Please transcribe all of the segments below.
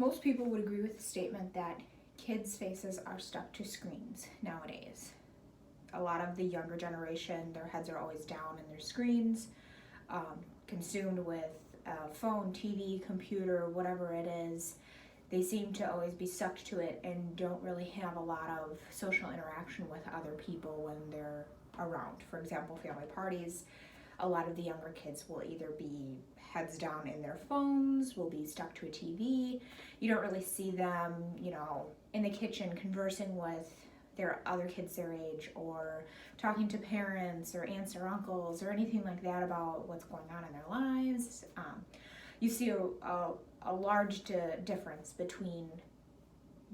Most people would agree with the statement that kids' faces are stuck to screens nowadays. A lot of the younger generation, their heads are always down in their screens, consumed with phone, TV, computer, whatever it is. They seem to always be stuck to it and don't really have a lot of social interaction with other people when they're around. For example, family parties, a lot of the younger kids will either be heads down in their phones, will be stuck to a TV. You don't really see them, in the kitchen conversing with their other kids their age, or talking to parents or aunts or uncles or anything like that about what's going on in their lives. You see a large difference between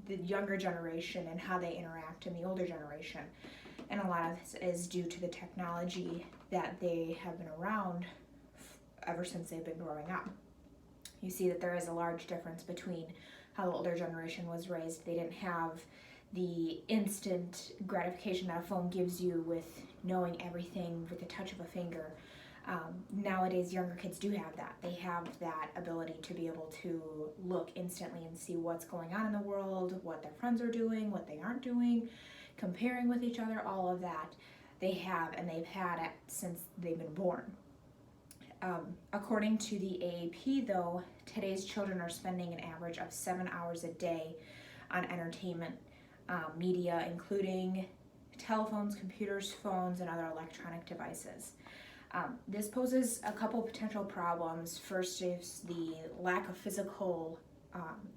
the younger generation and how they interact and the older generation. And a lot of this is due to the technology that they have been around ever since they've been growing up. You see that there is a large difference between how the older generation was raised. They didn't have the instant gratification that a phone gives you with knowing everything with the touch of a finger. Nowadays, younger kids do have that. They have that ability to be able to look instantly and see what's going on in the world, what their friends are doing, what they aren't doing, comparing with each other, all of that they have, and they've had it since they've been born. According to the AAP, though, today's children are spending an average of 7 hours a day on entertainment media, including telephones, computers, phones, and other electronic devices. This poses a couple potential problems. First is the lack of physical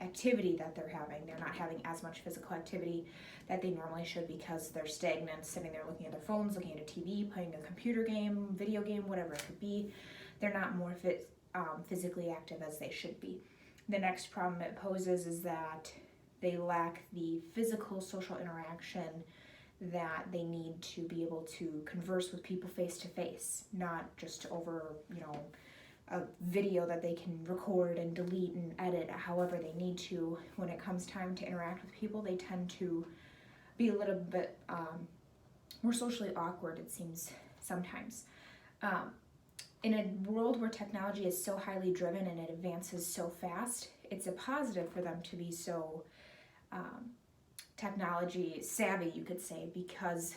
activity that they're having. They're not having as much physical activity that they normally should because they're stagnant, sitting there looking at their phones, looking at a TV, playing a computer game, video game, whatever it could be. They're not more physically active as they should be. The next problem it poses is that they lack the physical social interaction that they need to be able to converse with people face to face, not just over, a video that they can record and delete and edit however they need to. When it comes time to interact with people, they tend to be a little bit more socially awkward, it seems sometimes. In a world where technology is so highly driven and it advances so fast, it's a positive for them to be so technology savvy, you could say, because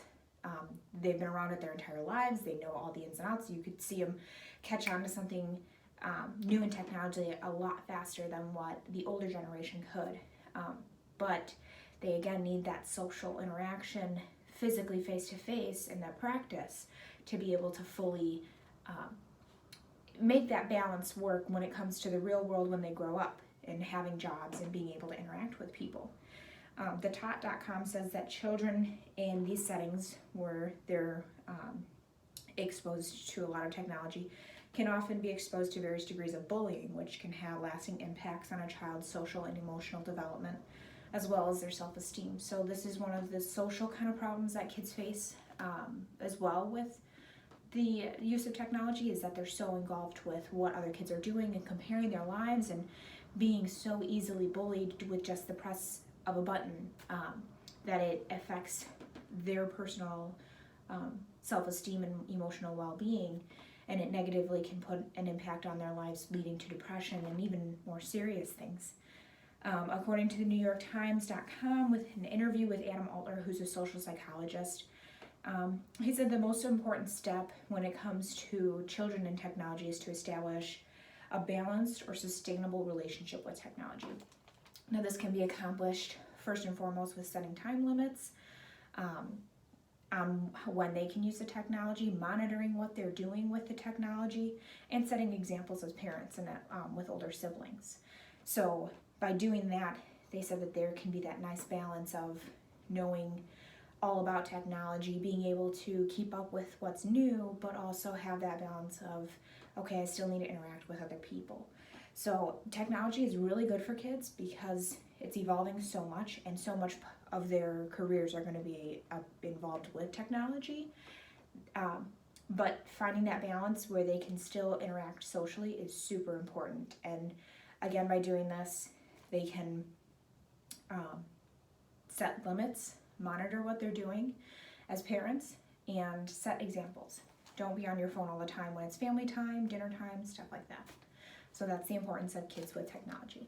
they've been around it their entire lives. They know all the ins and outs. You could see them catch on to something new in technology a lot faster than what the older generation could. But they again need that social interaction, physically face to face, and that practice to be able to fully make that balance work when it comes to the real world when they grow up and having jobs and being able to interact with people. The Tot.com says that children in these settings where they're exposed to a lot of technology can often be exposed to various degrees of bullying, which can have lasting impacts on a child's social and emotional development, as well as their self-esteem. So this is one of the social kind of problems that kids face as well with the use of technology, is that they're so engulfed with what other kids are doing and comparing their lives and being so easily bullied with just the press of a button that it affects their personal self-esteem and emotional well-being, and it negatively can put an impact on their lives, leading to depression and even more serious things. According to the NewYorkTimes.com, with an interview with Adam Altler, who's a social psychologist, he said the most important step when it comes to children and technology is to establish a balanced or sustainable relationship with technology. Now, this can be accomplished first and foremost with setting time limits on when they can use the technology, monitoring what they're doing with the technology, and setting examples as parents and with older siblings. So by doing that, they said that there can be that nice balance of knowing all about technology, being able to keep up with what's new, but also have that balance of, okay, I still need to interact with other people. So technology is really good for kids because it's evolving so much, and so much of their careers are going to be involved with technology. But finding that balance where they can still interact socially is super important. And again, by doing this, they can set limits, monitor what they're doing as parents, and set examples. Don't be on your phone all the time when it's family time, dinner time, stuff like that. So that's the importance of kids with technology.